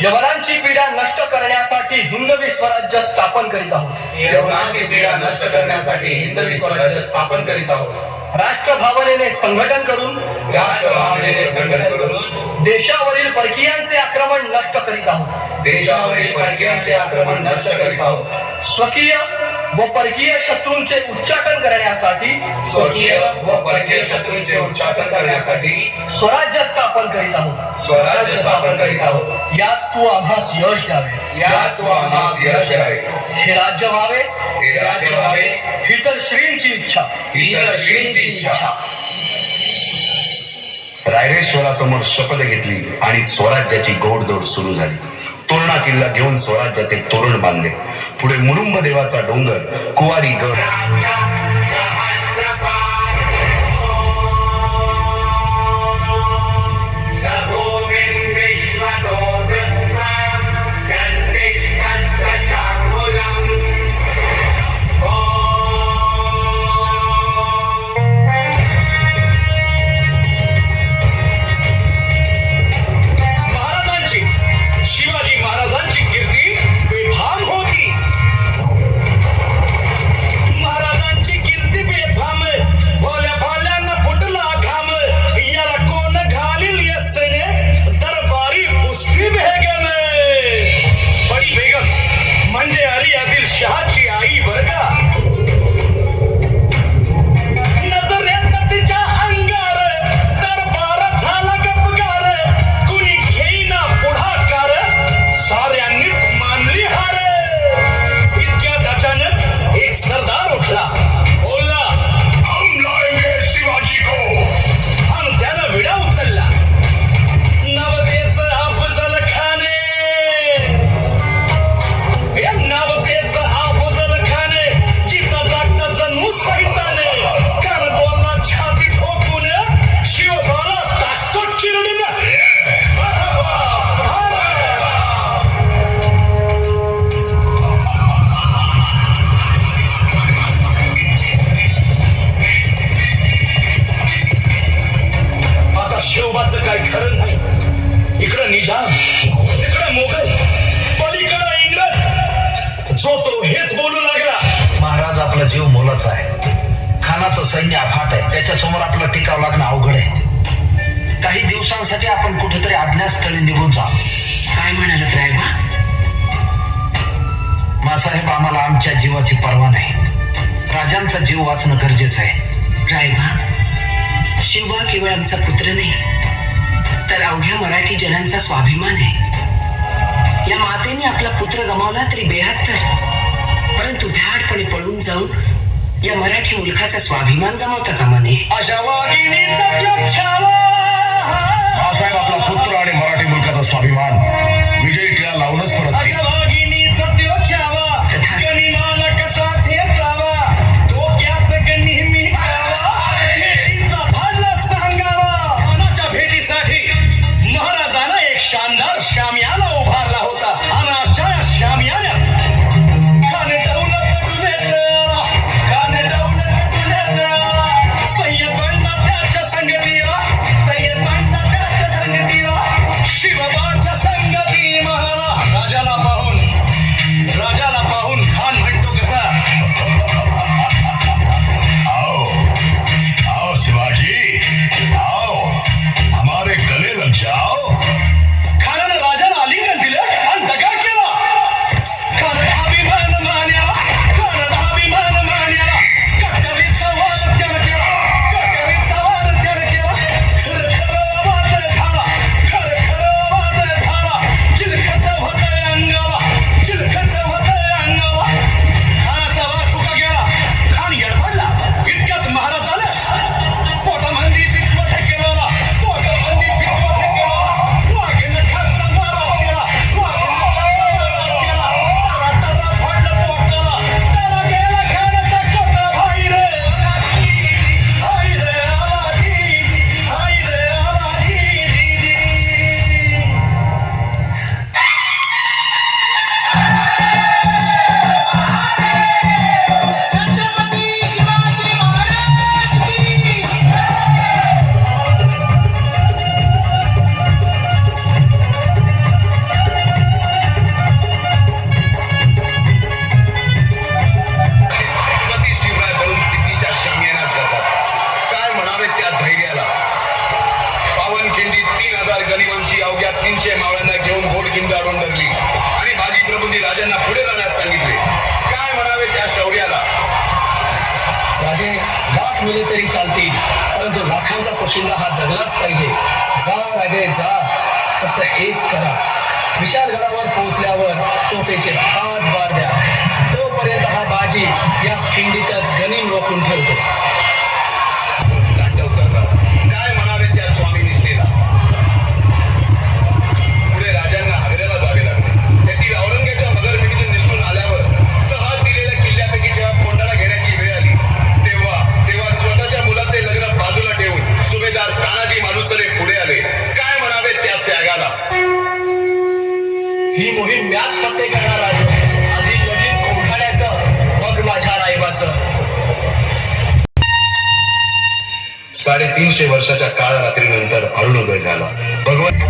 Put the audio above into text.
यवनांची पीडा नष्ट करण्यासाठी हिंदवी स्वराज्य स्थापन करीत आहोत. यवनांची पीडा नष्ट करण्यासाठी हिंदवी स्वराज्य स्थापन करीत आहोत. राष्ट्रभावनेने संघटन करून देशावरील परकीयांचे आक्रमण नष्ट करीत आहोत. देशावरील परकीयांचे आक्रमण नष्ट करीत आहोत. स्वकीय व परकीय शत्रूंचे उच्चाटन करण्यासाठी स्वकीय व परकीय शत्रूंचे उच्चाटन करण्यासाठी स्वराज्य स्थापन करीत आहोत. स्वराज्य स्थापन करीत आहोत. यात तू आम्हास यश द्यावे. यात तू आम्हास यश द्यावे. हे राज्य व्हावे. हे राज्य व्हावे. ही तर श्रींची इच्छा. ही तर श्रींची इच्छा. रायरेश्वरासमोर शपथ घेतली आणि स्वराज्याची गोडदोड सुरू झाली. तोरणा किल्ला घेऊन स्वराज्याचे तोरण बांधले. पुढे मुरुंब देवाचा डोंगर, कुवारी गड, जीव मोलाचा आहे. खानाचं सैन्य अफाट आहे. त्याच्यासमोर आपला टिकाव लागणं अवघड आहे. काही दिवसांसाठी आपण कुठेतरी अज्ञातस्थळी निघून जा. काय म्हणालात रायबा? मासाहेब, आम्हाला आमच्या जीवाची पर्वा नाही. राजांचा जीव वाचणं गरजेचं आहे. रायबा, शिवबा केवळ आमचा पुत्र नाही, तर अवघ्या मराठी जनांचा स्वाभिमान आहे. या मातेने आपला पुत्र गमावला तरी बेहत्तर, परंतु भ्याडपणे पळून जाऊन या मराठी मुलखाचा स्वाभिमान गमावता कामा नये. मासाहेब, आपला पुत्र आणि मराठी मुलखाचा स्वाभिमान विजयी टिळा लावूनच परत येईल. शानदार शामियाना उभारला होता आणि अशा शामियान्यात शिवबाच्या संगतीला फक्त एक करा. विशालगडावर पोहोचल्यावर तोफेचे 5 बार द्या. तोपर्यंत हा बाजी या खिंडीतच गनिम रोखून ठेवतो. ताटव करतात. काय म्हणावे त्या स्वामी निष्ठेला. पुढे राजांना आग्र्याला जावे लागले. तेथील औरंग्याच्या मगरपिटीतून निसटून आल्यावर तहात दिलेल्या किल्ल्यापैकी जेव्हा कोंडाणा घेण्याची वेळ आली तेव्हा स्वतःच्या मुलाचे लग्न बाजूला ठेवून सुभेदार तानाजी मालुसरे पुढे आले. काय म्हणावे त्या त्यागाला. ही मोहीम मॅच फत्ते करणार राजू. आधी लगीन कोंढाण्याचं, मग माझ्या रायबाचं. 350 वर्षाच्या काळ रात्रीनंतर अरुणोदय झाला. भगवंत